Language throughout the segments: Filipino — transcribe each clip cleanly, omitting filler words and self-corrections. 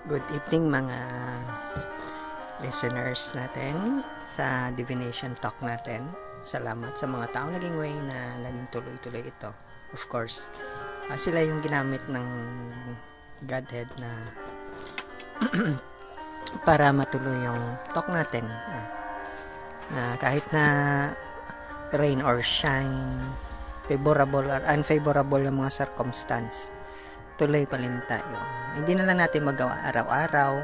Good evening mga listeners natin sa Divination Talk natin. Salamat sa mga taong naging way na naging tuloy-tuloy ito. Of course, sila yung ginamit ng Godhead na para matuloy yung talk natin. Na kahit na rain or shine, favorable or unfavorable yung mga circumstance, tuloy pa rin tayo. Hindi na lang natin magawa araw-araw.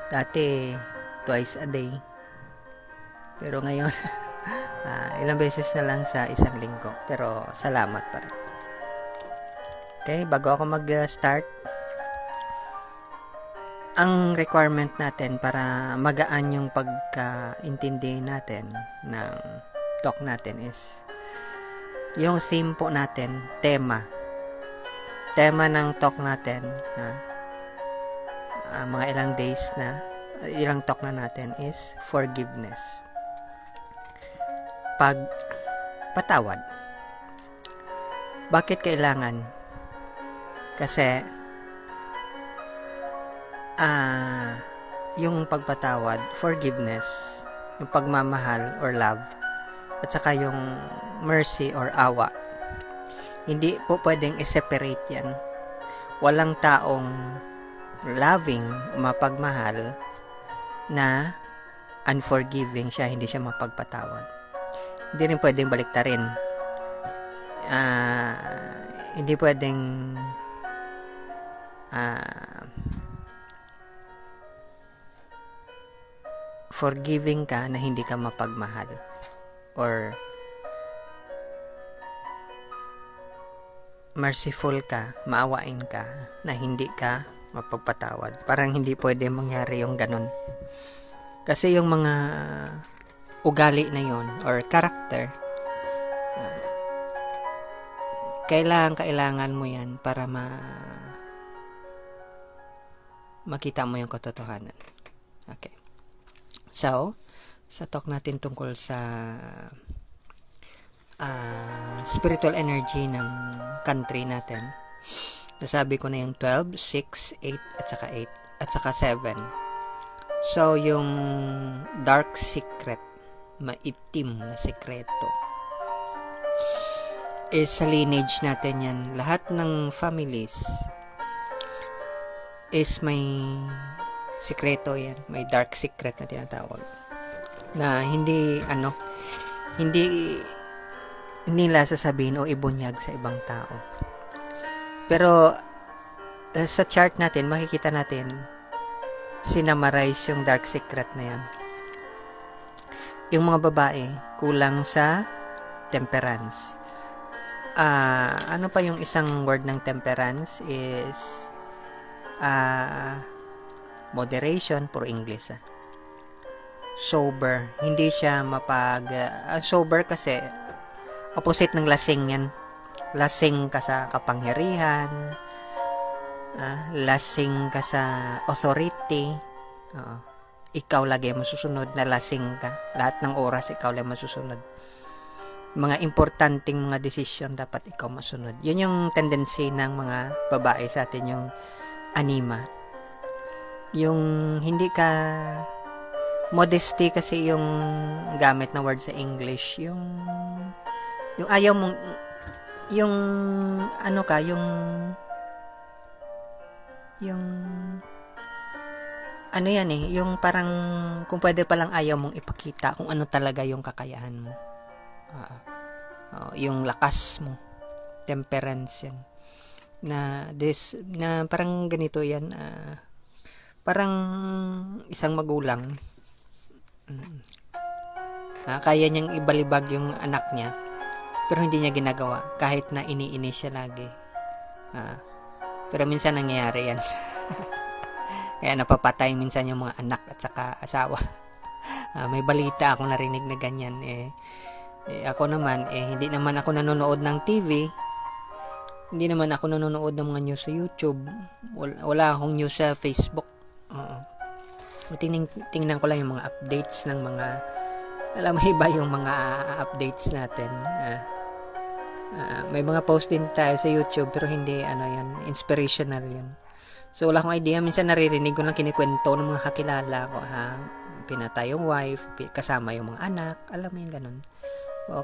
Dati, twice a day. Pero ngayon, ilang beses na lang sa isang linggo. Pero salamat pa rin. Okay, bago ako mag-start, ang requirement natin para magaan yung pagkaintindi natin ng talk natin is yung theme po natin, tema ng talk natin, mga ilang days na, ilang talk na natin is forgiveness. Pagpatawad. Bakit kailangan? Kasi yung pagpatawad, forgiveness, yung pagmamahal or love, at saka yung mercy or awa, hindi po pwedeng i-separate yan. Walang taong loving, mapagmahal, na unforgiving siya, hindi siya mapagpatawad. Hindi rin pwedeng baliktarin. Hindi pwedeng forgiving ka na hindi ka mapagmahal, or merciful ka, maawain ka na hindi ka mapagpatawad. Parang hindi pwede mangyari yung ganun. Kasi yung mga ugali na yon or character, kailangan mo yan para makita mo yung katotohanan. Okay. So, sa talk natin tungkol sa spiritual energy ng country natin, nasabi ko na yung 12, 6, 8, at saka 8, at saka 7. So, yung dark secret, maitim na sekreto, is sa lineage natin yan. Lahat ng families is may sikreto yan. May dark secret na tinatawag. Na hindi nila sasabihin o ibunyag sa ibang tao. Pero sa chart natin, makikita natin sinamarize yung dark secret na yan. Yung mga babae, kulang sa temperance. Ano pa yung isang word ng temperance is moderation, puro English. Sober. Hindi siya sober kasi opposite ng lasing yan. Lasing ka sa kapangyarihan, lasing ka sa authority. Ikaw lagi masusunod, na lasing ka. Lahat ng oras ikaw lang masusunod. Mga importanteng mga desisyon dapat ikaw masunod. Yun yung tendency ng mga babae sa atin, yung anima. Yung hindi ka modesty kasi yung gamit na word sa English, yung ayaw mong yung yung parang kung pwede palang ayaw mong ipakita kung ano talaga yung kakayahan mo. Yung lakas mo, temperance yan, na parang ganito yan, parang isang magulang, kaya niyang ibalibag yung anak niya pero hindi niya ginagawa kahit na iniinis siya lagi, pero minsan nangyayari yan. Kaya napapatay minsan yung mga anak at saka asawa. May balita akong narinig na ganyan. Ako naman, hindi naman ako nanonood ng TV. Hindi naman ako nanonood ng mga news sa YouTube. Wala akong news sa Facebook. Tingnan ko lang yung mga updates ng mga, alam mo, iba yung mga updates natin. May mga post din tayo sa YouTube pero hindi yan, inspirational yan. So wala akong idea, minsan naririnig ko lang kinikwento ng mga kakilala ko, pinatay yung wife, kasama yung mga anak, alam mo yung ganun.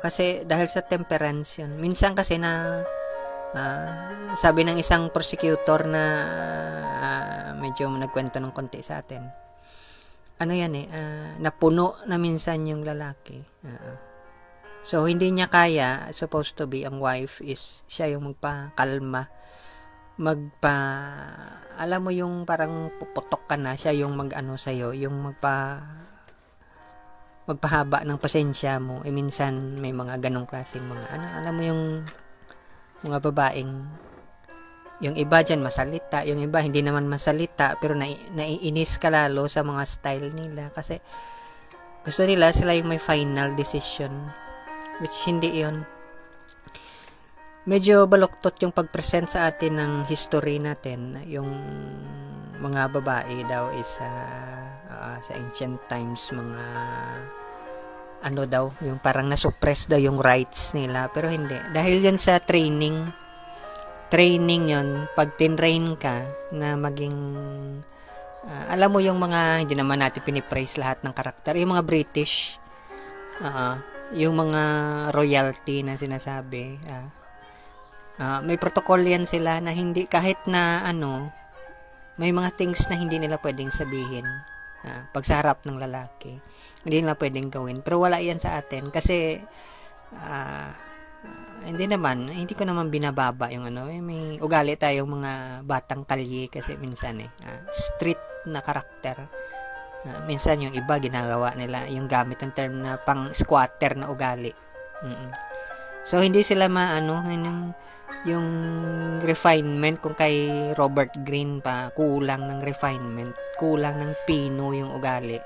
Kasi dahil sa temperance yun. Minsan kasi na sabi ng isang prosecutor na medyo nagkwento ng konti sa atin, ano yan napuno na minsan yung lalaki. So hindi niya kaya, supposed to be ang wife is siya yung magpakalma, alam mo yung parang puputok ka na, siya yung mag-ano sa'yo, yung magpahaba ng pasensya mo. Minsan may mga ganong klaseng mga alam mo yung mga babaeng, yung iba dyan masalita, yung iba hindi naman masalita, pero naiinis ka lalo sa mga style nila kasi gusto nila sila yung may final decision, which hindi yon. Medyo baluktot yung pag-present sa atin ng history natin. Yung mga babae daw is sa ancient times, mga daw, yung parang nasuppress daw yung rights nila, pero hindi. Dahil yun sa training yun, pag tinrain ka na maging, alam mo yung mga, hindi naman natin pinipraise lahat ng karakter, yung mga British, yung mga royalty na sinasabi, may protocol yan sila na hindi, kahit na may mga things na hindi nila pwedeng sabihin pag sa harap ng lalaki, hindi nila pwedeng gawin, pero wala yan sa atin kasi hindi ko naman binababa yung may ugali tayong mga batang kalye kasi minsan street na karakter. Minsan yung iba ginagawa nila yung gamit ng term na pang squatter na ugali. So hindi sila yung refinement, kung kay Robert Greene pa kulang ng refinement, kulang ng pino yung ugali.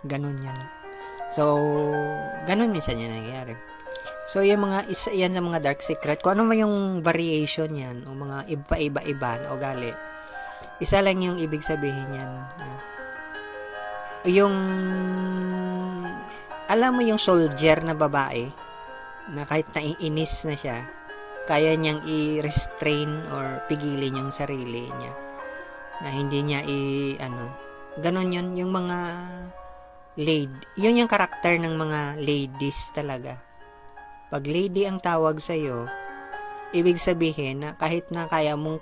Ganun yan. So ganun minsan yan nangyayari. So yung mga yan sa mga dark secret, kung ano man yung variation yan o mga iba-iba na ugali, isa lang yung ibig sabihin yan. Yung alam mo yung soldier na babae na kahit naiinis na siya, kaya niyang i-restrain or pigilin yung sarili niya na hindi niya ganon yun, yung mga yun yung karakter ng mga ladies talaga. Pag lady ang tawag sa'yo, ibig sabihin na kahit na kaya mong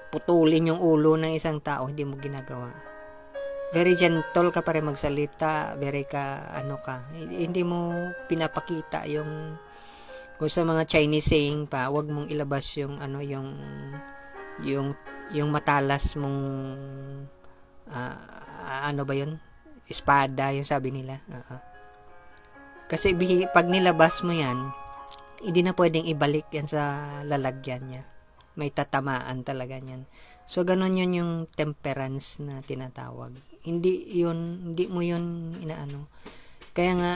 putulin yung ulo ng isang tao, hindi mo ginagawa. Very gentle ka pa rin magsalita, very hindi mo pinapakita yung, kung sa mga Chinese saying pa, wag mong ilabas yung yung matalas mong ba yun? Espada, yung sabi nila. Kasi pag nilabas mo yan, hindi na pwedeng ibalik yan sa lalagyan niya. May tatamaan talaga yan. So, ganun yun yung temperance na tinatawag. Hindi mo yun inaano. Kaya nga,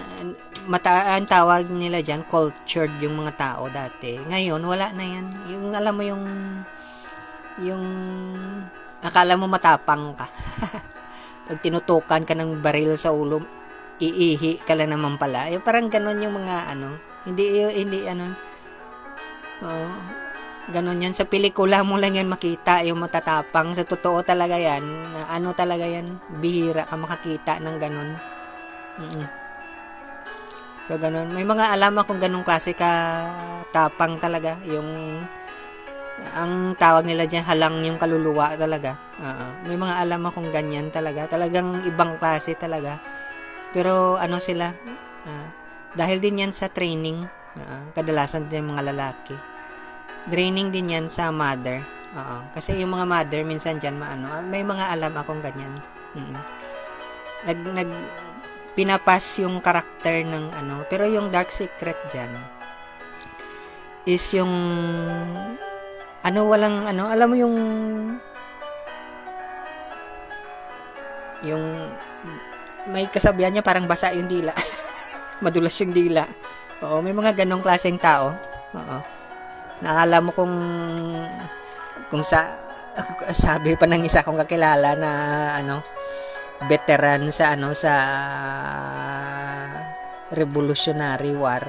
ang tawag nila dyan, cultured yung mga tao dati. Ngayon, wala na yan. Yung alam mo yung akala mo matapang ka. Pag tinutukan ka ng baril sa ulo, iihi ka lang naman pala. Yung parang ganun yung mga hindi ganon yan. Sa pelikula mo lang yan makita yung matatapang. Sa totoo talaga yan. Talaga yan. Bihira ka makakita ng ganon. So, ganon. May mga alam akong ganong klase ka tapang talaga. Ang tawag nila dyan, halang yung kaluluwa talaga. May mga alam akong ganyan talaga. Talagang ibang klase talaga. Pero sila, dahil din yan sa training, kadalasan din yung mga lalaki. Draining din yan sa mother. Kasi yung mga mother minsan dyan may mga alam akong ganyan. Pinapas yung karakter ng pero yung dark secret dyan is yung walang alam mo yung may kasabihan niya parang basa yung dila. Madulas yung dila. May mga ganong klaseng tao. Nakala mo kung sabi pa ng isa kong kakilala na veteran sa Revolutionary War.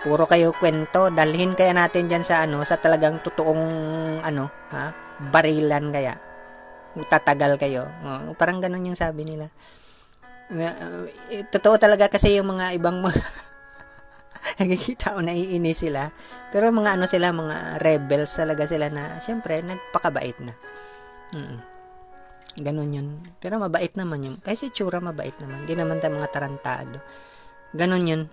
Puro kayo kwento, dalhin kaya natin diyan sa sa talagang totoong barilan kaya. Tatagal kayo. Parang ganun yung sabi nila. Totoo talaga kasi yung mga ibang nakikita o naiinis sila. Pero mga sila, mga rebels talaga sila na siyempre nagpakabait na. Ganon yun. Pero mabait naman yun. Kasi tsura mabait naman. Hindi naman tayo mga tarantado. Ganon yun.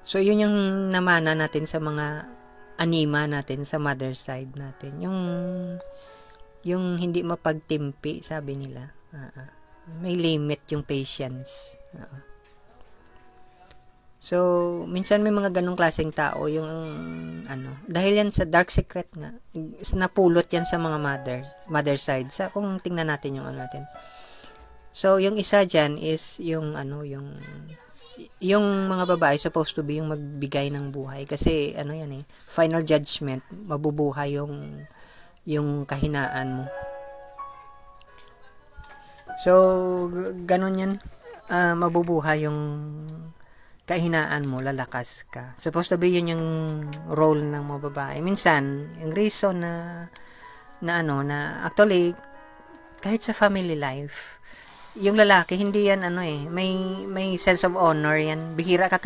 So, yun yung namana natin sa mga anima natin sa mother side natin. Yung hindi mapagtimpi, sabi nila. May limit yung patience. So, minsan may mga ganong klaseng tao, yung dahil yan sa dark secret nga, napulot yan sa mga mother side. Sa kung tingnan natin yung natin. So, yung isa dyan is yung yung mga babae supposed to be yung magbigay ng buhay kasi yan final judgment, mabubuhay yung kahinaan mo. So, ganun yan, mabubuhay yung kahinaan mo, lalakas ka. Supposed to be yun yung role ng mga babae. Minsan, yung reason na actually, kahit sa family life, yung lalaki, hindi yan may sense of honor yan. Bihira ka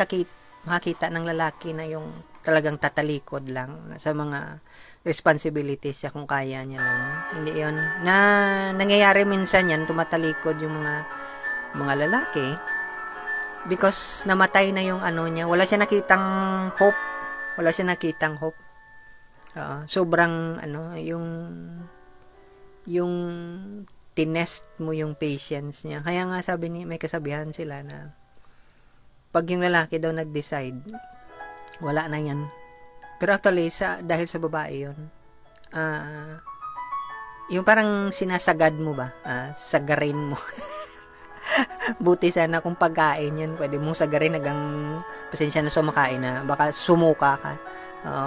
makakita ng lalaki na yung talagang tatalikod lang sa mga responsibilities siya kung kaya niya lang. Hindi yun. Na nangyayari minsan yan, tumatalikod yung mga lalaki because namatay na yung niya. Wala siya nakitang hope. Sobrang yung tinest mo yung patience niya. Kaya nga sabi may kasabihan sila na pag yung lalaki daw nag-decide, wala na yan. Pero actually, dahil sa babae yun, yung parang sinasagad mo ba? Sagarin mo. Buti sana kung pagkain yan, pwede mong sagarin hanggang pasensya na sumakain na, baka sumuka ka.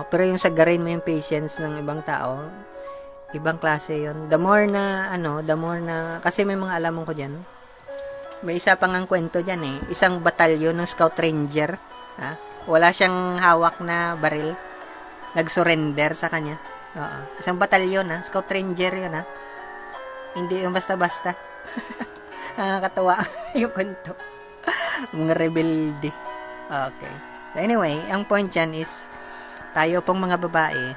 Pero yung sagarin mo yung patience ng ibang tao, ibang klase yon. The more na kasi may mga alam ko diyan. May isa pang ang kwento diyan isang batalyon ng Scout Ranger, wala siyang hawak na baril. Nag-surrender sa kanya. Isang batalyon Scout Ranger yun Hindi yung basta-basta. Nakakatawa yung kwento. Mga rebelde. Okay. So anyway, ang point dyan is tayo pong mga babae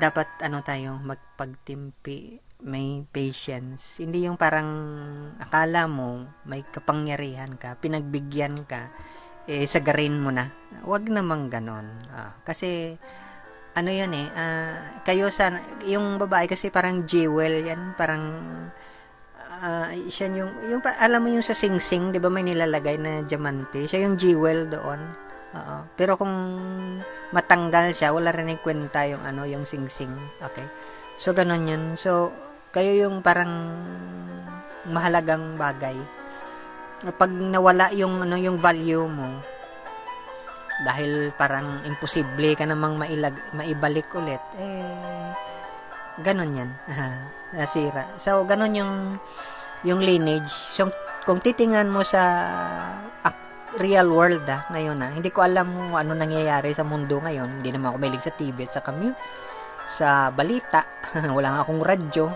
dapat tayo magpagtimpi, may patience. Hindi yung parang akala mo may kapangyarihan ka, pinagbigyan ka, sagarin mo na. Wag namang ganon. Kasi yan kayo yung babae kasi parang jewel yan, parang siya yung alam mo yung sa singsing, 'di ba may nilalagay na diamante, siya yung jewel doon. Pero kung matanggal siya, wala rin yung kwenta yung yung singsing. Okay. So ganun 'yun. So kayo yung parang mahalagang bagay. Pag nawala yung yung value mo dahil parang imposible ka namang maibalik ulit, ganun 'yan. Nasira. So ganun yung lineage. So kung titingnan mo sa real world ngayon hindi ko alam kung ano nangyayari sa mundo ngayon. Hindi naman ako mahilig sa TV at sa balita. Wala nga akong radyo.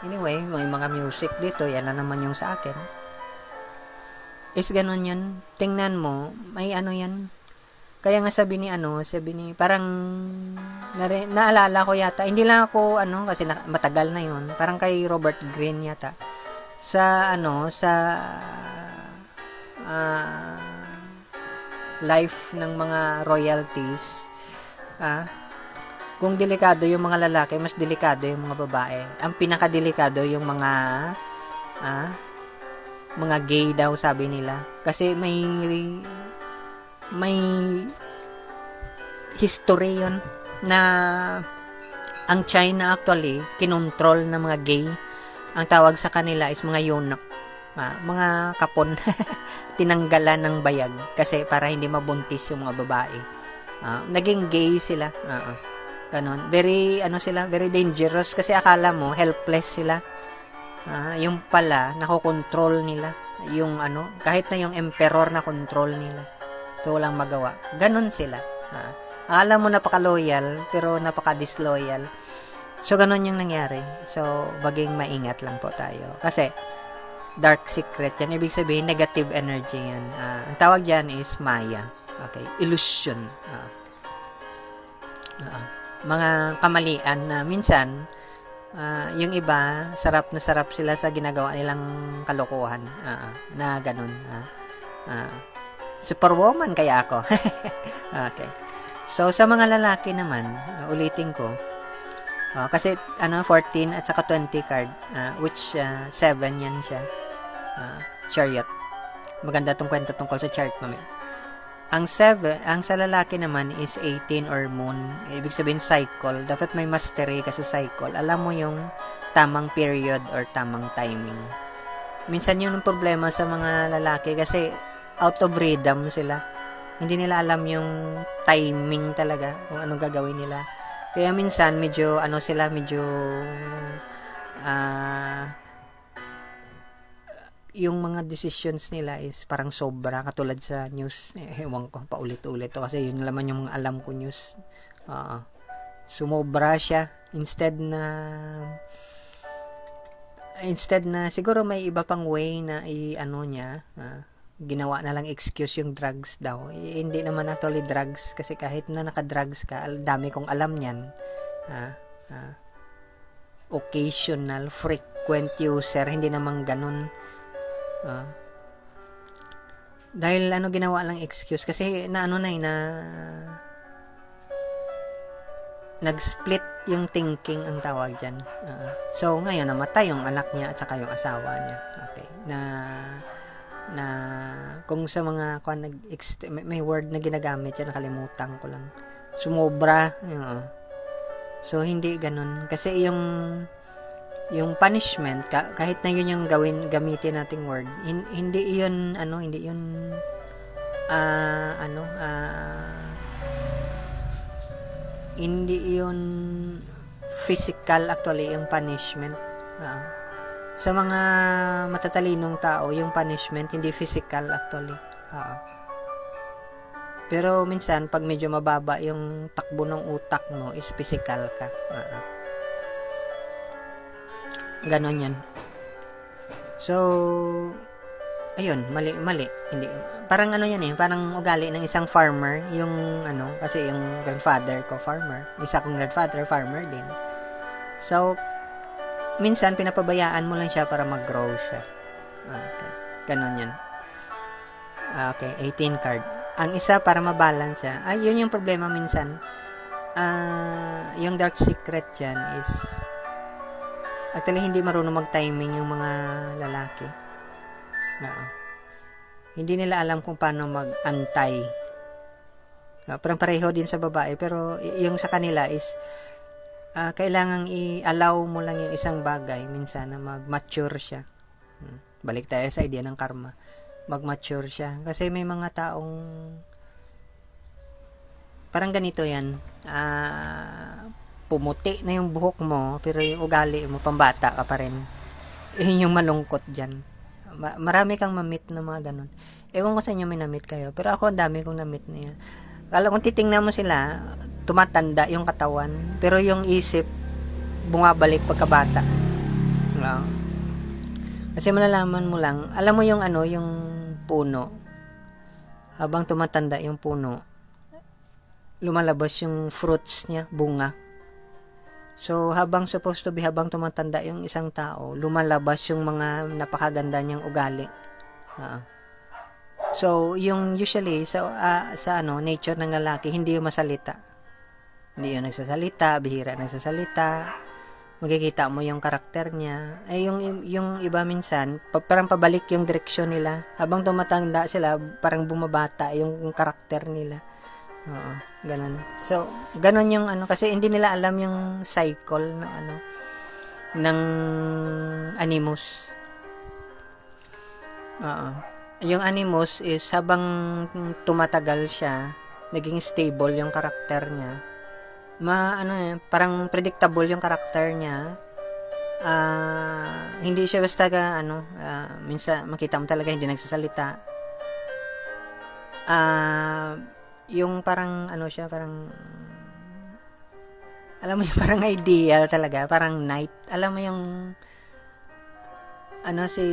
Anyway, may mga music dito. Yan na naman yung sa akin. Is ganun yun. Tingnan mo, may yan. Kaya nga sabi ni parang naalala ko yata. Hindi lang ako kasi matagal na yun. Parang kay Robert Greene yata. Sa life ng mga royalties, kung delikado yung mga lalaki, mas delikado yung mga babae. Ang pinakadelikado yung mga gay daw, sabi nila. Kasi may history yon na ang China actually kinontrol ng mga gay. Ang tawag sa kanila is mga eunuch, mga kapon. Tinanggalan ng bayag kasi para hindi mabuntis yung mga babae. Naging gay sila. Ganon. Very very dangerous kasi akala mo helpless sila. Yung pala nakokontrol nila yung kahit na yung emperor na control nila. So, walang magawa. Ganon sila. Alam mo napaka-loyal, pero napaka-disloyal. So, ganon yung nangyari. So, maging maingat lang po tayo. Kasi, dark secret yan. Ibig sabihin, negative energy yan. Ang tawag dyan is Maya. Okay? Illusion. Mga kamalian na minsan, yung iba, sarap na sarap sila sa ginagawa nilang kalokohan. Na ganun. Superwoman kaya ako. Okay. So, sa mga lalaki naman, ulitin ko, kasi 14 at saka 20 card, which 7 yan siya. Chariot. Maganda tong kwento tungkol sa chart, mami. Ang sa lalaki naman is 18 or moon. Ibig sabihin cycle. Dapat may mastery kasi cycle. Alam mo yung tamang period or tamang timing. Minsan yung problema sa mga lalaki kasi out of rhythm sila. Hindi nila alam yung timing talaga kung anong gagawin nila. Kaya minsan medyo yung mga decisions nila is parang sobra, katulad sa news. Ewan ko, paulit-ulit to kasi yun naman yung mga alam ko news. Sumobra siya. Instead na siguro may iba pang way na ginawa na lang excuse yung drugs daw. Hindi naman actually drugs kasi kahit na naka-drugs ka, dami kong alam niyan. Occasional, frequent user, hindi naman ganun. Dahil ginawa lang excuse kasi nag-split yung thinking ang tawag dyan. So ngayon namatay yung anak niya at saka yung asawa niya. Okay. Na kung sa mga may word na ginagamit yan, nakalimutan ko lang. Sumobra. So hindi ganun kasi yung punishment kahit na yun yung gamitin nating word, hindi yun physical actually yung punishment. Sa mga matatalinong tao, yung punishment hindi physical actually. Pero minsan pag medyo mababa yung takbo ng utak mo is physical ka. Ganon yan. So, ayun, mali. Hindi, parang yan parang ugali ng isang farmer, yung kasi yung grandfather ko farmer, isa kong grandfather farmer din. So, minsan pinapabayaan mo lang siya para mag-grow siya. Okay. Ganon yan. Okay, 18 card. Ang isa para mabalance siya. Yun yung problema minsan. Yung dark secret dyan is actually hindi marunong mag-timing yung mga lalaki. Hindi nila alam kung paano mag-antay. Parang pareho din sa babae, pero yung sa kanila is kailangang i-allow mo lang yung isang bagay minsan na mag-mature siya. Balik tayo sa idea ng karma. Mag-mature siya. Kasi may mga taong parang ganito yan. Pumuti na yung buhok mo, pero yung ugali mo, pambata ka pa rin. Yun yung malungkot dyan. Marami kang mamit na mga ganun. Ewan ko sa inyo may namit kayo, pero ako ang dami kong namit na yan. Kala kung titingnan mo sila, tumatanda yung katawan, pero yung isip, bumabalik pagkabata. Kasi malalaman mo lang, alam mo yung yung puno, habang tumatanda yung puno, lumalabas yung fruits niya, bunga. So, habang tumatanda yung isang tao, lumalabas yung mga napakaganda niyang ugali. So, yung usually, sa nature ng lalaki, hindi yung masalita. Hindi yung nagsasalita, bihira nagsasalita. Magkikita mo yung karakter niya. Yung iba minsan, parang pabalik yung direksyon nila. Habang tumatanda sila, parang bumabata yung karakter nila. Ganun. So, ganun yung kasi hindi nila alam yung cycle ng animus. Yung animus is habang tumatagal siya, naging stable yung karakter niya. Parang predictable yung karakter niya. Hindi siya basta minsan makita mo talaga hindi nagsasalita. ah, yung parang ano siya, parang alam mo yung parang ideal talaga, parang knight. Alam mo yung ano si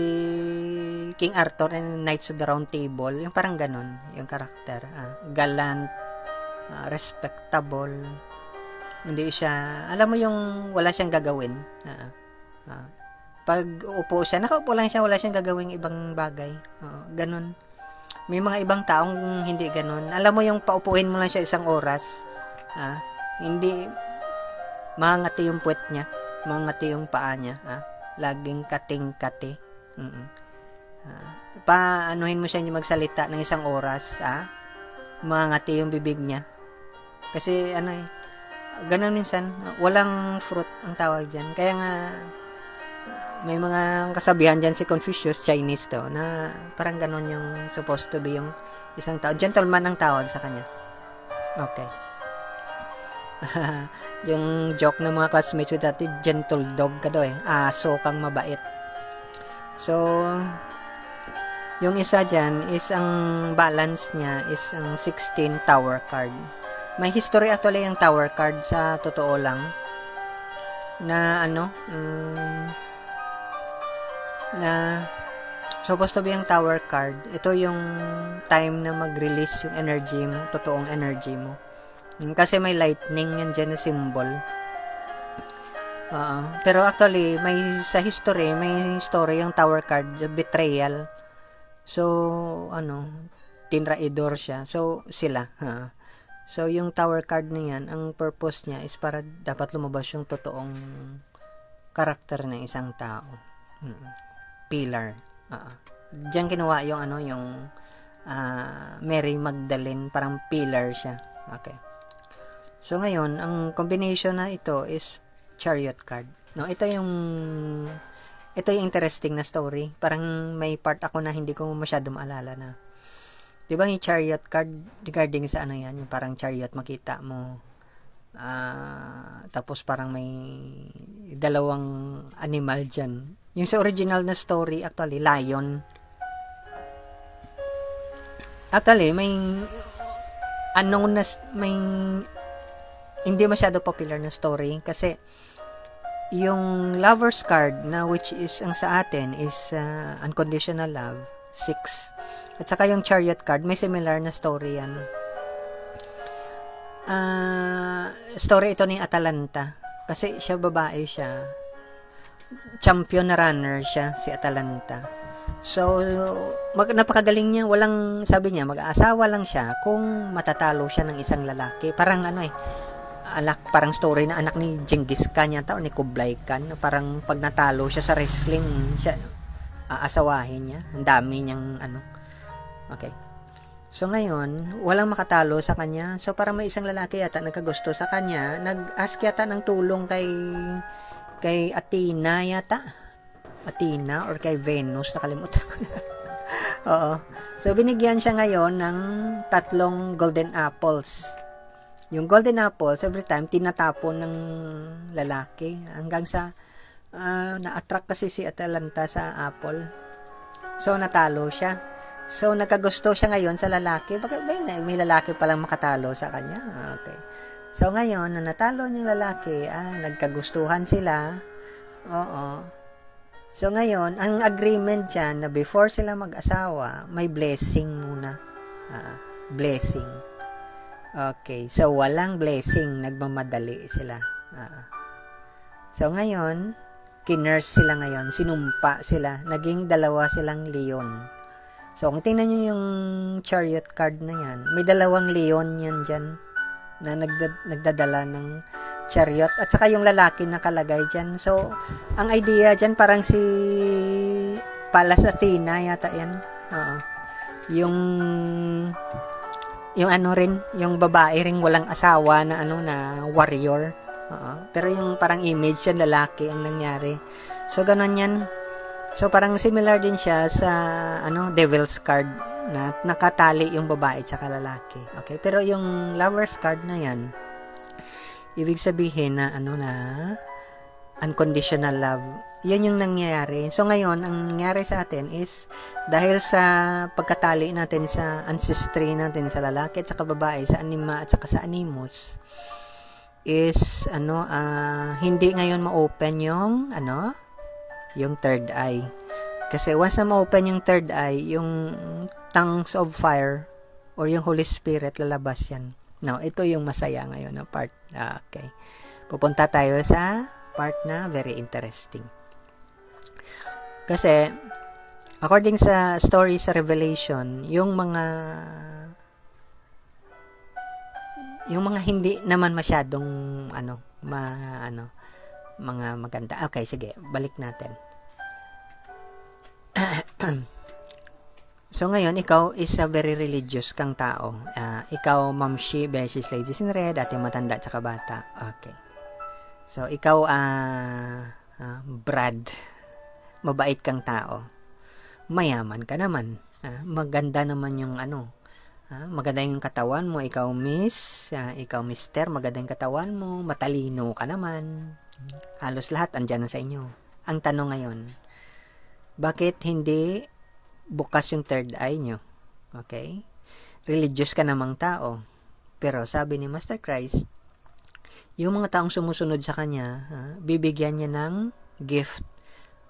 King Arthur and Knights of the Round Table, yung parang ganon, yung karakter. Galant, respectable. Hindi siya, alam mo yung wala siyang gagawin. Pag upo siya, nakaupo lang siya, wala siyang gagawing ibang bagay. Ganon. May mga ibang taong hindi ganon. Alam mo yung paupuin mo lang siya isang oras. Hindi, mangati yung puwet niya, mangati yung paa niya. Laging kating-kati. Paanuhin mo siya yung magsalita ng isang oras. Mangati yung bibig niya. Kasi ano ganun minsan, walang fruit ang tawag dyan. Kaya nga, may mga kasabihan dyan si Confucius, Chinese to, na parang ganon yung supposed to be yung isang tao. Gentleman ang tawag sa kanya. Okay. Yung joke ng mga classmates ko dati, gentle dog ka daw aso kang mabait. So, yung isa dyan is ang balance niya is ang 16 tower card. May history actually yung tower card sa totoo lang. Na na supposed to be yung tower card. Ito yung time na mag-release yung energy mo, totoong energy mo. Kasi may lightning yan dyan na symbol. Pero actually, may sa history, may story yung tower card, betrayal. So, tinraidor siya. So, sila. So, yung tower card na yan, ang purpose niya is para dapat lumabas yung totoong karakter ng isang tao. Pillar. Diyan kinuha yung yung Mary Magdalene, parang pillar siya. Okay. So ngayon, ang combination na ito is Chariot card. No, ito yung interesting na story. Parang may part ako na hindi ko masyado maalala na. 'Di ba yung Chariot card regarding sa yan, yung parang chariot makita mo. Tapos parang may dalawang animal diyan. Yung sa original na story actually lion. Actually may unknown na may hindi masyado popular na story kasi yung lover's card na which is ang sa atin is unconditional love 6 at saka yung chariot card may similar na story yan. Story ito ni Atalanta kasi siya babae siya, champion na runner siya si Atalanta. So napakagaling niya, walang sabi niya mag-aasawa lang siya kung matatalo siya ng isang lalaki. Parang parang story na anak ni Genghis Khan yata o ni Kublai Khan, parang pag natalo siya sa wrestling siya aasawahin niya, ang dami niyang okay. So ngayon walang makatalo sa kanya, so parang may isang lalaki yata nagkagusto sa kanya, nag-ask yata ng tulong kay Athena yata, Athena or kay Venus, nakalimutan ko na. Oo, so binigyan siya ngayon ng 3 golden apples. Yung golden apples, every time, tinatapon ng lalaki. Hanggang sa, na-attract kasi si Atalanta sa apple. So, natalo siya. So, nagkagusto siya ngayon sa lalaki. Bakit ba may lalaki palang makatalo sa kanya? Okay. So, ngayon, na natalo niyang lalaki, nagkagustuhan sila. Oo. So, ngayon, ang agreement dyan na before sila mag-asawa, may blessing muna. Blessing. Okay, so walang blessing, nagmamadali sila. So ngayon, kinurse sila ngayon, sinumpa sila, naging 2 silang leon. So kung tingnan nyo yung chariot card na yan, may 2 leon yan dyan na nagdadala ng chariot at saka yung lalaki nakalagay dyan. So ang idea dyan parang si Pallas Athena yata yan. Yung rin, yung babae ring walang asawa na na warrior. Pero yung parang image yan, lalaki ang nangyari. So ganun yan. So parang similar din siya sa devil's card na nakatali yung babae at lalaki. Okay, pero yung lover's card na yan, ibig sabihin na na unconditional love yun yung nangyayari. So ngayon, ang nangyayari sa atin is dahil sa pagkatali natin sa ancestry natin sa lalaki at sa babae, sa anima at saka sa animus, is hindi ngayon ma-open yung third eye. Kasi once na ma-open yung third eye, yung tongues of fire or yung Holy Spirit, lalabas yan. Now, ito yung masaya ngayon na part. Okay. Pupunta tayo sa part na very interesting. Kasi, according sa story sa Revelation, yung mga hindi naman masyadong mga maganda. Okay, sige, balik natin. So ngayon, ikaw is a very religious kang tao. Ikaw, Ma'am Shi, Beses, Ladies in Red, at yung matanda at saka bata. Okay. So, ikaw, Brad, mabait kang tao. Mayaman ka naman. Maganda naman yung maganda yung katawan mo. Ikaw, Miss, ikaw, Mister, maganda yung katawan mo. Matalino ka naman. Halos lahat andyan na sa inyo. Ang tanong ngayon, bakit hindi bukas yung third eye nyo? Okay? Religious ka namang tao. Pero sabi ni Master Christ, yung mga taong sumusunod sa kanya, bibigyan niya ng gift.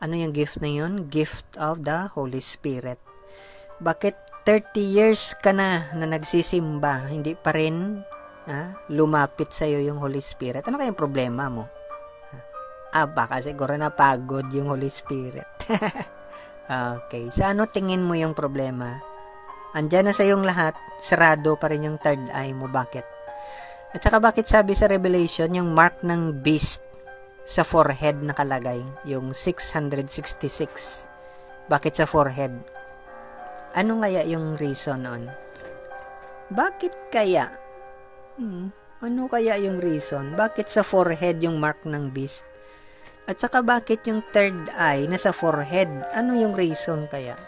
Ano yung gift na yun? Gift of the Holy Spirit. Bakit 30 years ka na nagsisimba, hindi pa rin lumapit sa'yo yung Holy Spirit? Ano kayang problema mo? Baka siguro napagod yung Holy Spirit. Okay. So, ano tingin mo yung problema? Andyan na sa yung lahat, sarado pa rin yung third eye mo. Bakit? At saka bakit sabi sa Revelation, yung mark ng beast sa forehead nakalagay, yung 666. Bakit sa forehead? Ano kaya yung reason on? Bakit kaya? Ano kaya yung reason? Bakit sa forehead yung mark ng beast? At saka bakit yung third eye nasa forehead? Ano yung reason kaya?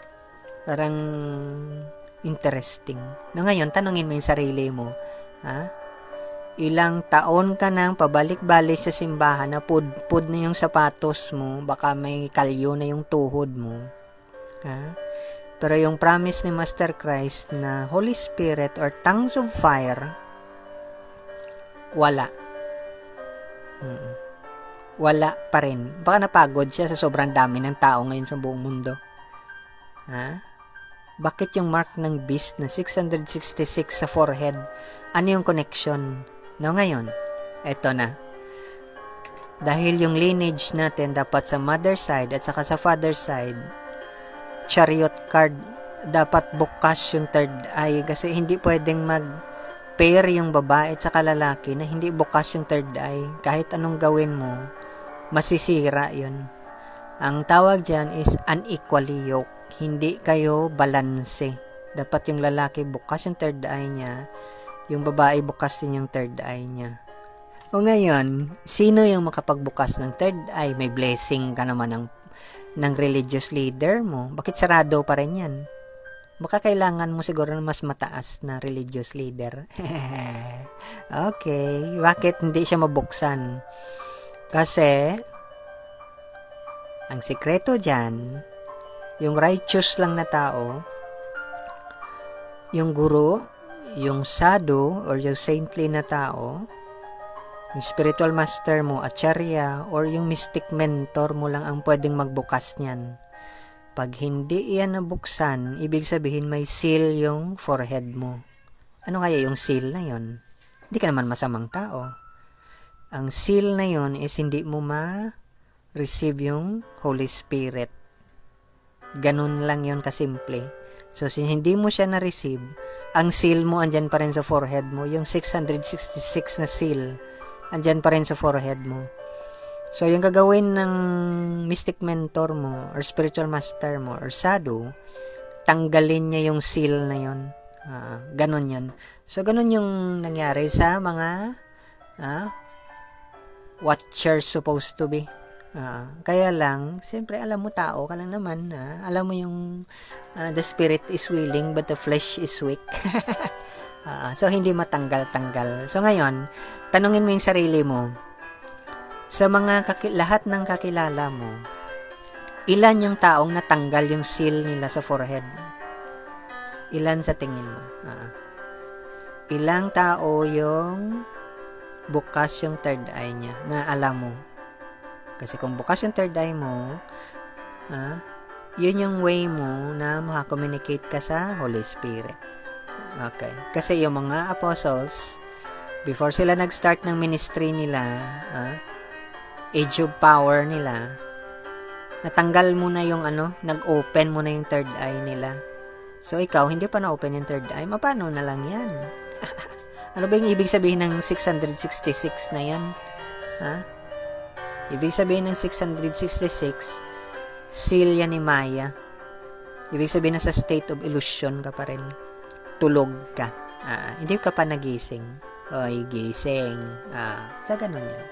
Parang interesting. Na ngayon, tanungin mo yung sarili mo. Ilang taon ka nang pabalik-balik sa simbahan na pud na yung sapatos mo, baka may kalyo na yung tuhod mo. Pero yung promise ni Master Christ na Holy Spirit or tongues of fire, wala. Wala pa rin. Baka napagod siya sa sobrang dami ng tao ngayon sa buong mundo. Bakit yung mark ng beast na 666 sa forehead? Ano yung connection? Ngayon, eto na. Dahil yung lineage natin dapat sa mother side at saka sa father side, chariot card, dapat bukas yung third eye kasi hindi pwedeng mag-pair yung babae at saka lalaki na hindi bukas yung third eye. Kahit anong gawin mo, masisira yun. Ang tawag dyan is unequally yoked. Hindi kayo balanse. Dapat yung lalaki bukas yung third eye niya, yung babae bukas din yung third eye niya. O ngayon, sino yung makapagbukas ng third eye? May blessing ka naman ng religious leader mo. Bakit sarado pa rin yan? Baka kailangan mo siguro ng mas mataas na religious leader. Okay. Bakit hindi siya mabuksan? Kasi, ang sikreto dyan, yung righteous lang na tao, yung guru, yung sadhu, or yung saintly na tao, yung spiritual master mo, acharya, or yung mystic mentor mo lang ang pwedeng magbukas niyan. Pag hindi iyan nabuksan, ibig sabihin may seal yung forehead mo. Ano kaya yung seal na yon? Hindi ka naman masamang tao. Ang seal na yon is hindi mo ma-receive yung Holy Spirit. Ganun lang yon kasimple. So, since hindi mo siya na-receive, ang seal mo andyan pa rin sa forehead mo. Yung 666 na seal, andyan pa rin sa forehead mo. So, yung gagawin ng mystic mentor mo, or spiritual master mo, or sadhu, tanggalin niya yung seal na yon. Ganun yan. So, ganun yung nangyari sa mga watchers supposed to be. Kaya lang, siyempre alam mo tao ka lang naman, alam mo yung the spirit is willing but the flesh is weak. So hindi matanggal-tanggal. So ngayon, tanungin mo yung sarili mo, sa mga lahat ng kakilala mo, Ilan yung taong natanggal yung seal nila sa forehead? Ilan sa tingin mo? Ilang tao yung bukas yung third eye niya na alam mo? Kasi kung bukas yung third eye mo, yun yung way mo na makakommunicate ka sa Holy Spirit. Okay. Kasi yung mga apostles, before sila nag-start ng ministry nila, age of power nila, natanggal mo na yung nag-open mo na yung third eye nila. So, ikaw, hindi pa na-open yung third eye, paano na lang yan? Ano ba yung ibig sabihin ng 666 na yan? Ibig sabihin ng 666, seal yan ni Maya. Ibig sabihin na sa state of illusion ka pa rin. Tulog ka. Hindi ka pa nagising. Oy, gising. Sa ganun yan.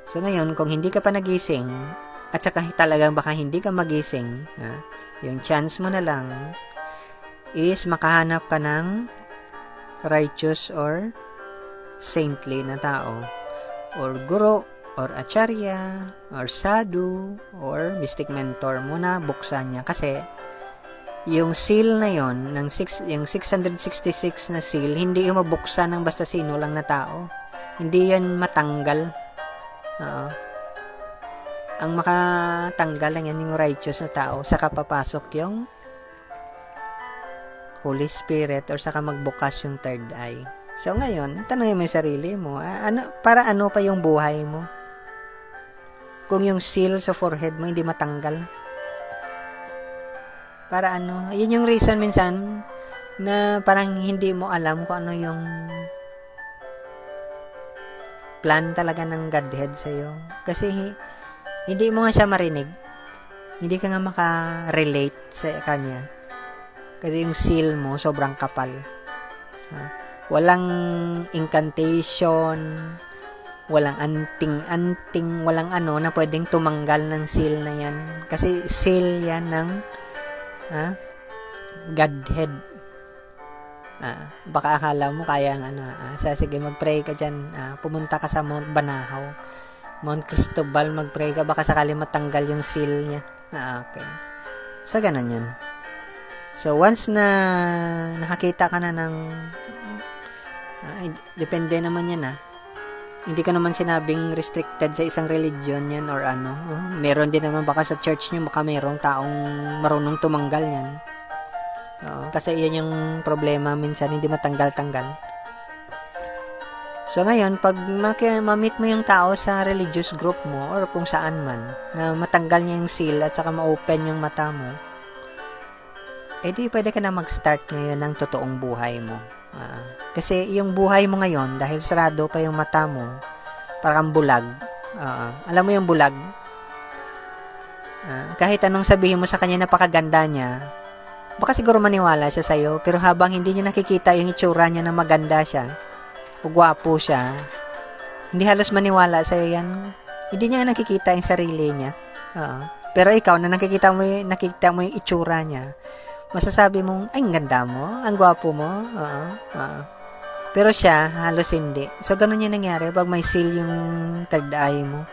So, ngayon, kung hindi ka pa nagising, at saka talagang baka hindi ka magising, yung chance mo na lang is makahanap ka ng righteous or saintly na tao, or guro, or acharya, or sadhu, or mystic mentor mo na buksan niya. Kasi yung seal na yon, yung 666 na seal, hindi yung mabuksan ng basta sino lang na tao. Hindi yan matanggal. Ang makatanggal lang yan yung righteous na tao, saka papasok yung Holy Spirit or saka magbukas yung third eye. So ngayon, tanongin mo yung sarili mo, para ano pa yung buhay mo? Kung yung seal sa forehead mo hindi matanggal. Para ano? Yun yung reason minsan na parang hindi mo alam kung ano yung plan talaga ng Godhead sa'yo. Kasi hindi mo nga siya marinig. Hindi ka nga maka-relate sa kanya. Kasi yung seal mo, sobrang kapal. Walang incantation, walang anting-anting, walang na pwedeng tumanggal ng seal na yan. Kasi seal yan ng Godhead. Baka akala mo kaya sige, mag-pray ka dyan. Pumunta ka sa Mount Banahaw, Mount Cristobal, mag-pray ka. Baka sakali matanggal yung seal niya. Okay. So, ganun yun. So, once na nakakita ka na ng depende naman yan hindi ko naman sinabing restricted sa isang religion yan or meron din naman baka sa church nyo baka merong taong marunong tumanggal yan. Kasi yan yung problema minsan, hindi matanggal-tanggal. So ngayon, pag ma-meet mo yung tao sa religious group mo or kung saan man na matanggal niya yung seal at saka ma-open yung mata mo, di pwede ka na mag-start ngayon ng totoong buhay mo. Kasi yung buhay mo ngayon, dahil sarado pa yung mata mo, parang bulag. Alam mo yung bulag? Kahit anong sabihin mo sa kanya, napakaganda niya, baka siguro maniwala siya sa'yo, pero habang hindi niya nakikita yung itsura niya na maganda siya, o gwapo siya, hindi halos maniwala sa'yo yan. Hindi niya nakikita yung sarili niya. Pero ikaw, na nakikita mo yung itsura niya, masasabi mong, ay, ang ganda mo, ang gwapo mo. Pero siya, halos hindi. So, ganun yung nangyari pag may seal yung third eye mo.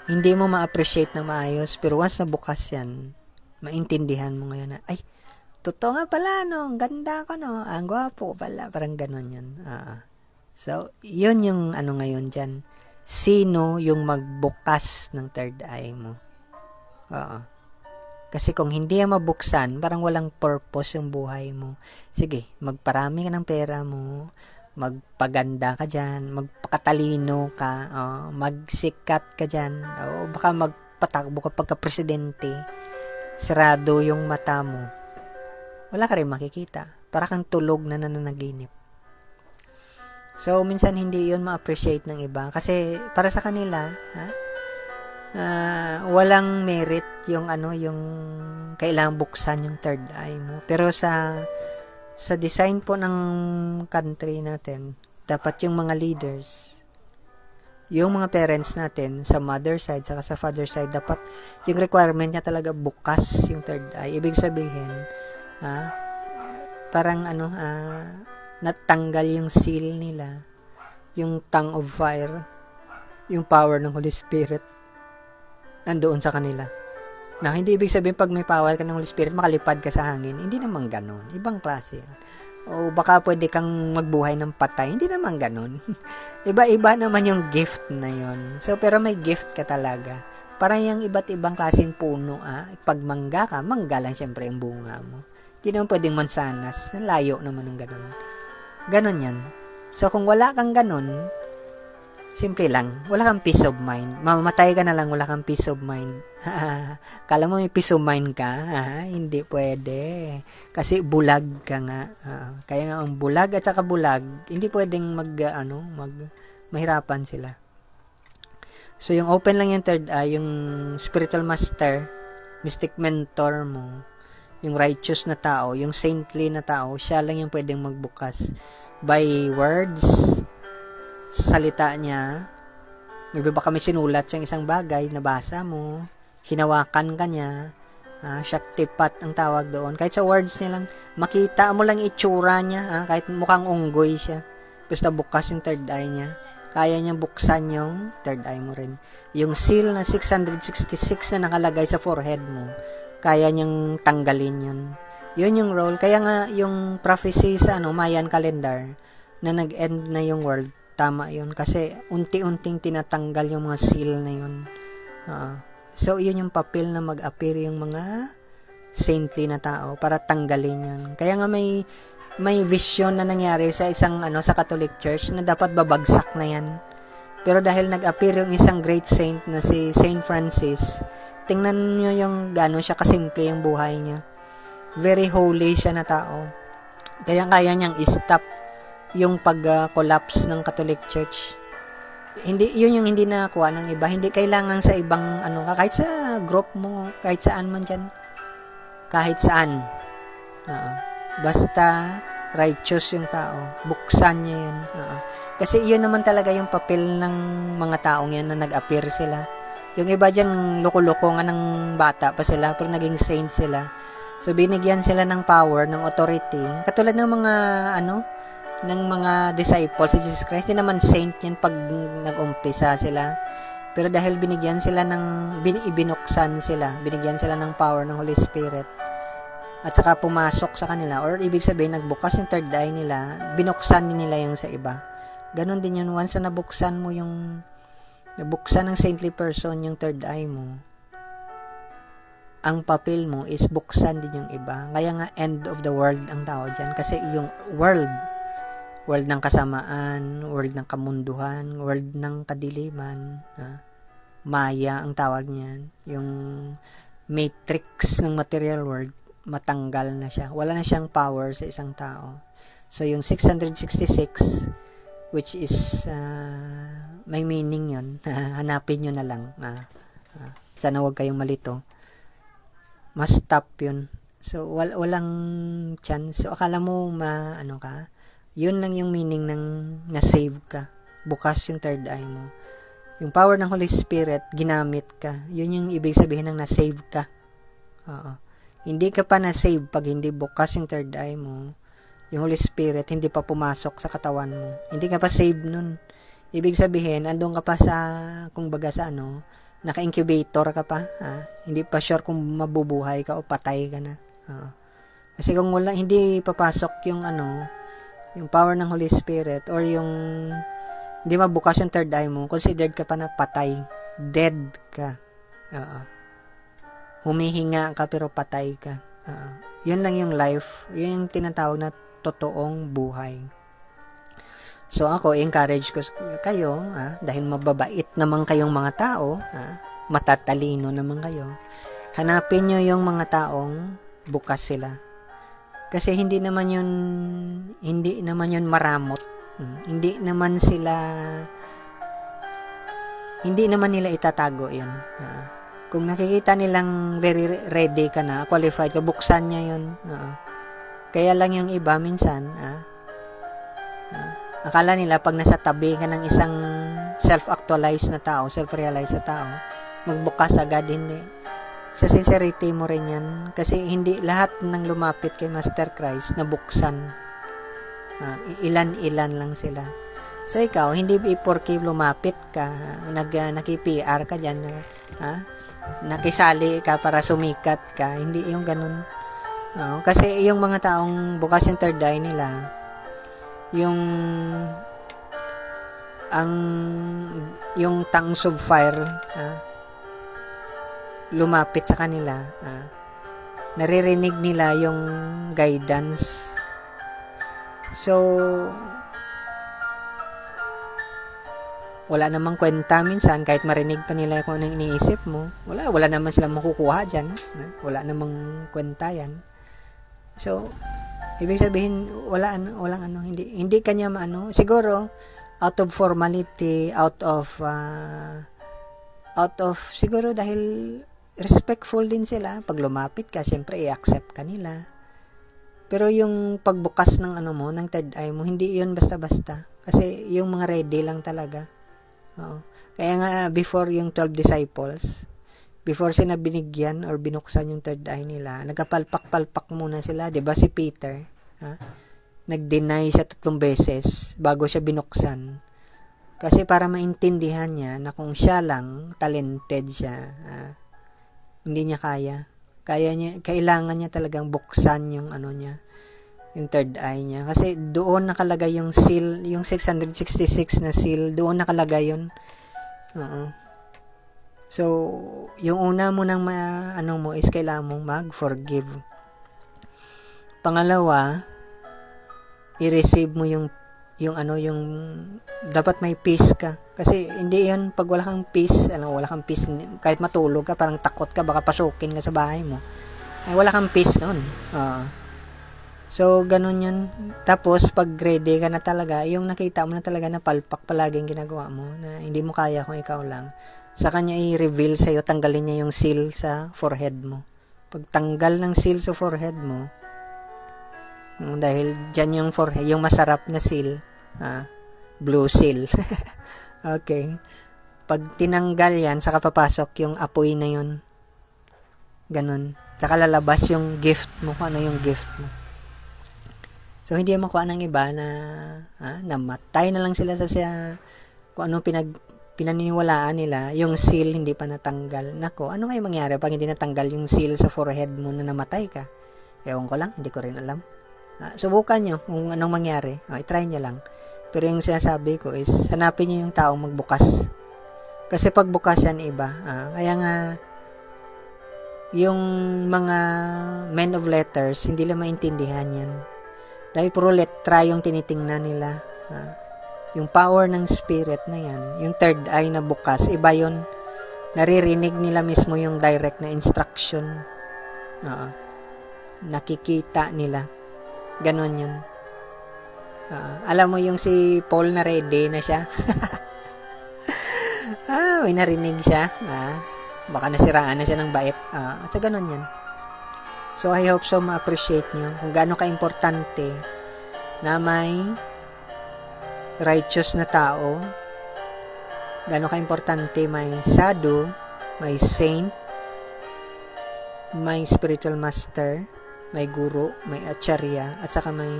Hindi mo ma-appreciate na maayos, pero once na bukas yan, maintindihan mo ngayon na, ay, totoo nga pala, ang ganda ko, ang gwapo pala, parang ganun yun. So, yun yung ngayon dyan. Sino yung magbukas ng third eye mo? Kasi kung hindi yan mabuksan, parang walang purpose yung buhay mo. Sige, magparami ka ng pera mo, magpaganda ka dyan, magpakatalino ka, magsikat ka dyan, o baka magpatakbo ka pagka-presidente, sarado yung mata mo, wala ka rin makikita. Para kang tulog na nananaginip. So, minsan hindi yun ma-appreciate ng iba. Kasi para sa kanila, walang merit yung yung kailangan buksan yung third eye mo. Pero sa design po ng country natin, dapat yung mga leaders, yung mga parents natin sa mother side saka sa father side, dapat yung requirement niya talaga bukas yung third eye. Ibig sabihin, parang natanggal yung seal nila, yung tongue of fire, yung power ng Holy Spirit nandoon sa kanila. Na hindi ibig sabihin pag may power ka ng Holy Spirit, makalipad ka sa hangin. Hindi naman ganon. Ibang klase yan. O baka pwede kang magbuhay ng patay. Hindi naman ganon. Iba-iba naman yung gift na yon. So, pero may gift ka talaga. Parang yung iba't ibang klaseng puno, pag mangga ka, mangga lang syempre yung bunga mo. Hindi naman pwedeng mansanas. Layo naman ng ganon. Ganon yan. So, kung wala kang ganon, simple lang, wala kang peace of mind. Mamamatay ka na lang, wala kang peace of mind. Kala mo may peace of mind ka? Hindi pwede. Kasi bulag ka nga. Kaya nga ang bulag at saka bulag, hindi pwedeng mahirapan sila. So, yung open lang yung third eye, yung spiritual master, mystic mentor mo, yung righteous na tao, yung saintly na tao, siya lang yung pwedeng magbukas. By words, sa salita niya, may ba kami sinulat sa isang bagay, nabasa mo, hinawakan ka niya, Shaktipat ang tawag doon. Kahit sa words niya lang, makita mo lang itsura niya, kahit mukhang unggoy siya. Basta bukas yung third eye niya. Kaya niyang buksan yung third eye mo rin. Yung seal na 666 na nakalagay sa forehead mo, kaya niyang tanggalin yun. Yun yung role. Kaya nga yung prophecy sa Mayan calendar na nag-end na yung world, tama yun. Kasi unti-unting tinatanggal yung mga seal na yun. So, yun yung papel na mag-appear yung mga saintly na tao para tanggalin yun. Kaya nga may vision na nangyari sa isang sa Catholic Church na dapat babagsak na yan. Pero dahil nag-appear yung isang great saint na si Saint Francis, tingnan nyo yung gano'n siya kasimple yung buhay niya. Very holy siya na tao. Kaya kaya niyang i-stop yung pag-collapse ng Catholic Church. Yun yung hindi nakuha ng iba. Hindi kailangan sa ibang kahit sa group mo, kahit saan man dyan. Kahit saan. Basta righteous yung tao. Buksan niya yan. Kasi yun naman talaga yung papel ng mga taong yan na nag-appear sila. Yung iba dyan, loko-loko nga ng bata pa sila, pero naging saint sila. So, binigyan sila ng power, ng authority. Katulad ng mga, ng mga disciples si Jesus Christ. Hindi naman saint yan pag nag-umpisa sila. Pero dahil binigyan sila ibinuksan sila, binigyan sila ng power ng Holy Spirit. At saka pumasok sa kanila, or ibig sabihin, nagbukas yung third eye nila, binuksan din nila yung sa iba. Ganon din yun, once na nabuksan ng saintly person yung third eye mo, ang papel mo is buksan din yung iba. Kaya nga, end of the world ang tao dyan. Kasi yung world ng kasamaan, world ng kamunduhan, world ng kadiliman, Maya ang tawag niyan. Yung matrix ng material world, matanggal na siya. Wala na siyang power sa isang tao. So, yung 666, which is, may meaning yun. Hanapin nyo na lang. Sana huwag kayong malito. Must stop yun. So, walang chance. So, akala mo, yun lang yung meaning ng na-save ka. Bukas yung third eye mo. Yung power ng Holy Spirit, ginamit ka. Yun yung ibig sabihin ng na-save ka. Hindi ka pa na-save pag hindi bukas yung third eye mo. Yung Holy Spirit, hindi pa pumasok sa katawan mo. Hindi ka pa saved nun. Ibig sabihin, andun ka pa naka-incubator ka pa. Hindi pa sure kung mabubuhay ka o patay ka na. Kasi kung hindi papasok yung power ng Holy Spirit, or yung hindi mabukas yung third eye mo, considered ka pa na patay. Dead ka. Humihinga ka pero patay ka. Yun lang yung life. Yun yung tinatawag na totoong buhay. So ako, encourage ko kayo, dahil mababait naman kayong mga tao, matatalino naman kayo, hanapin nyo yung mga taong bukas sila. Kasi hindi naman yun maramot. Hindi naman nila itatago yun. Kung nakikita nilang very ready ka na, qualified ka, buksan niya yun. Kaya lang yung iba minsan, akala nila pag nasa tabi ka ng isang self-actualized na tao, self-realized na tao, magbukas agad. Hindi. Sa sincerity mo rin yan. Kasi hindi lahat ng lumapit kay Master Christ na buksan. Ilan-ilan lang sila. So ikaw, hindi porke lumapit ka, naki-PR ka dyan, nakisali ka para sumikat ka. Hindi yung ganun. Kasi yung mga taong bukas yung third eye nila, yung yung tongues of fire lumapit sa kanila, naririnig nila yung guidance. So wala namang kwenta minsan kahit marinig pa nila kung anong iniisip mo. Wala naman silang makukuha dyan. Wala namang kwenta yan. So ibig sabihin walang hindi kanya siguro out of formality, out of siguro dahil respectful din sila. Pag lumapit ka, syempre i-accept ka nila. Pero yung pagbukas ng ng third eye mo, hindi yun basta-basta. Kasi yung mga ready lang talaga. Kaya nga before yung 12 disciples, before sila binigyan or binuksan yung third eye nila, nagkapalpak-palpak muna sila. 'Di ba si Peter? Nag-deny siya 3 beses bago siya binuksan. Kasi para maintindihan niya na kung siya lang, talented siya, hindi niya kaya. Kailangan niya talagang buksan yung niya, yung third eye niya. Kasi doon nakalagay yung seal, yung 666 na seal, doon nakalagay yun. So, yung una mo nang mo is kailangan mong mag-forgive. Pangalawa, i-receive mo yung dapat may peace ka. Kasi hindi yan, pag wala kang peace, kahit matulog ka, parang takot ka, baka pasukin ka sa bahay mo. Ay, wala kang peace noon. So, ganun yun. Tapos, pag ready ka na talaga, yung nakita mo na talaga na palpak palaging ginagawa mo, na hindi mo kaya kung ikaw lang, sa kanya i-reveal sa'yo, tanggalin niya yung seal sa forehead mo. Pag tanggal ng seal sa forehead mo, dahil dyan yung forehead, yung masarap na seal, blue seal. Okay. Pag tinanggal yan, saka papasok yung apoy na yun. Ganun. Saka lalabas yung gift mo, kung ano yung gift mo. So, hindi makuha ng iba na namatay na lang sila sa kung ano pinaniniwalaan nila, yung seal hindi pa natanggal. Nako, ano kayo mangyari pag hindi natanggal yung seal sa forehead mo na namatay ka? Ewan ko lang, hindi ko rin alam. Subukan nyo kung anong mangyari. I-try nyo lang. Pero yung sinasabi ko is, hanapin nyo yung taong magbukas. Kasi pag bukas yan, iba. Kaya nga, yung mga men of letters, hindi lang maintindihan yan. Dahil puro letra yung tinitingnan nila. Yung power ng spirit na yan, yung third eye na bukas, iba yun. Naririnig nila mismo yung direct na instruction. Nakikita nila. Ganon yun. Alam mo yung si Paul na ready na siya. May narinig siya. Baka nasiraan na siya ng bait. Sa ganon yan. So, I hope so ma-appreciate nyo kung gaano ka-importante na may righteous na tao. Gaano ka-importante may sadhu, may saint, may spiritual master, may guru, may acharya, at saka may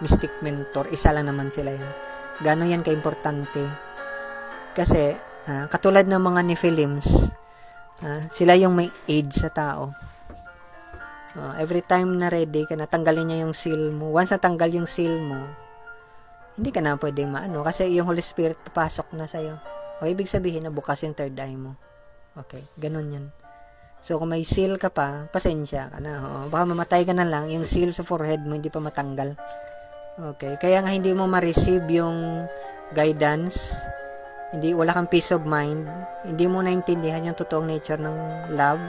mystic mentor. Isa lang naman sila yan. Gano'n yan ka-importante. Kasi, katulad ng mga Nephilims, sila yung may age sa tao. Every time na ready ka na, tanggalin niya yung seal mo. Once natanggal yung seal mo, hindi ka na pwedeng kasi yung Holy Spirit papasok na sa'yo. O ibig sabihin na bukas yung third eye mo. Okay, ganun yan. So, kung may seal ka pa, pasensya ka na. Baka mamatay ka na lang, yung seal sa forehead mo hindi pa matanggal. Okay, kaya nga hindi mo ma-receive yung guidance, wala kang peace of mind, hindi mo naintindihan yung totoong nature ng love,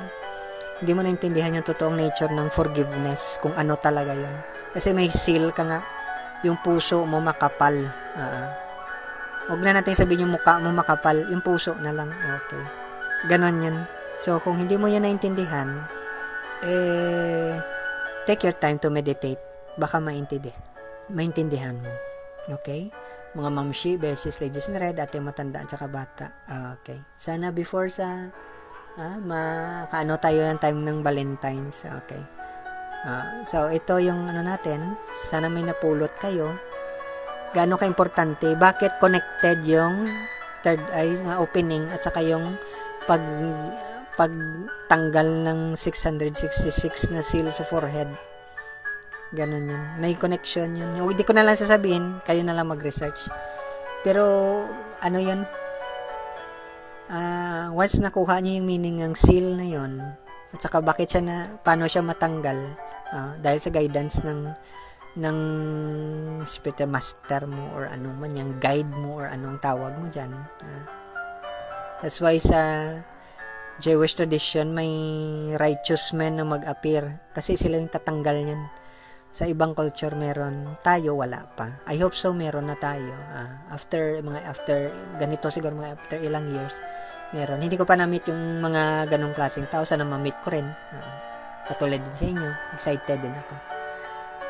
hindi mo naintindihan yung totoong nature ng forgiveness, kung ano talaga yun. Kasi may seal ka nga, yung puso mo makapal. Huwag na natin sabihin yung mukha mo makapal, yung puso na lang. Okay, ganon yun. So, kung hindi mo yan naintindihan, take your time to meditate. Baka maintindihan mo. Okay? Mga mamshi, beses, ladies in red, ate matanda at saka bata. Okay. Sana before sa makaano tayo ng time ng Valentine's. Okay. So, ito yung natin. Sana may napulot kayo. Gaano ka-importante? Bakit connected yung third eye na opening at saka yung pagtanggal ng 666 na seal sa forehead. Ganon yun. May connection yun. Hindi ko na lang sasabihin, kayo na lang mag-research. Pero, ano yun? Once nakuha niyo yung meaning ng seal na yun, at saka bakit siya paano siya matanggal, dahil sa guidance ng spiritual master mo or anong man yung guide mo or anong tawag mo dyan. That's why sa Jewish tradition may righteous men na mag-appear kasi sila yung tatanggal niyan. Sa ibang culture meron, tayo wala pa. I hope so meron na tayo. After ganito siguro mga after ilang years meron. Hindi ko pa na-meet yung mga ganong klaseng tao. Sana ma-meet ko rin. Katulad din sa inyo. Excited din ako.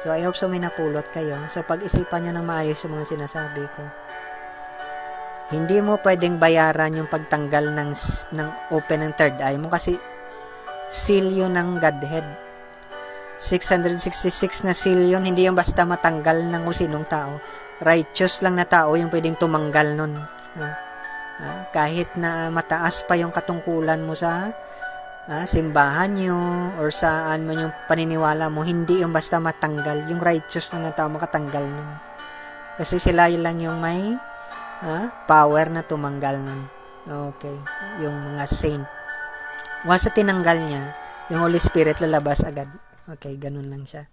So, I hope so may napulot kayo. So, pag-isipan nyo ng maayos yung mga sinasabi ko. Hindi mo pwedeng bayaran yung pagtanggal ng open ng third eye mo kasi seal yun ng Godhead. 666 na seal yun. Hindi yung basta matanggal ng kung sinong tao. Righteous lang na tao yung pwedeng tumanggal nun. Kahit na mataas pa yung katungkulan mo sa simbahan nyo or saan man yung paniniwala mo, hindi yung basta matanggal. Yung righteous lang na tao makatanggal nun. Kasi sila lang yung may power na tumanggal nun. Okay. Yung mga saint. Once na tinanggal niya, yung Holy Spirit lalabas agad. Okay, ganun lang siya.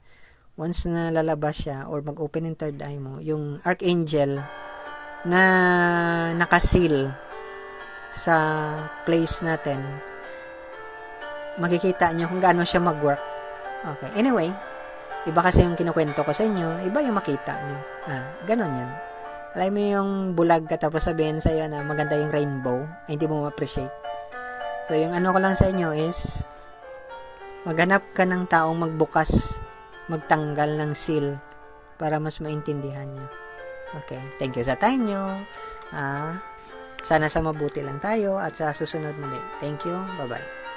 Once na lalabas siya or mag-open yung third eye mo, yung archangel na nakasil sa place natin, makikita nyo kung gaano siya mag-work. Okay. Anyway, iba kasi yung kinukwento ko sa inyo, iba yung makita nyo. Ganon yan. Alam mo yung bulag ka tapos sabihin sa'yo na maganda yung rainbow, ay hindi mo ma-appreciate. So, yung ano ko lang sa inyo is, maghanap ka ng taong magbukas, magtanggal ng seal para mas maintindihan nyo. Okay. Thank you sa time nyo. Sana sa mabuti lang tayo at sa susunod muli. Thank you. Bye-bye.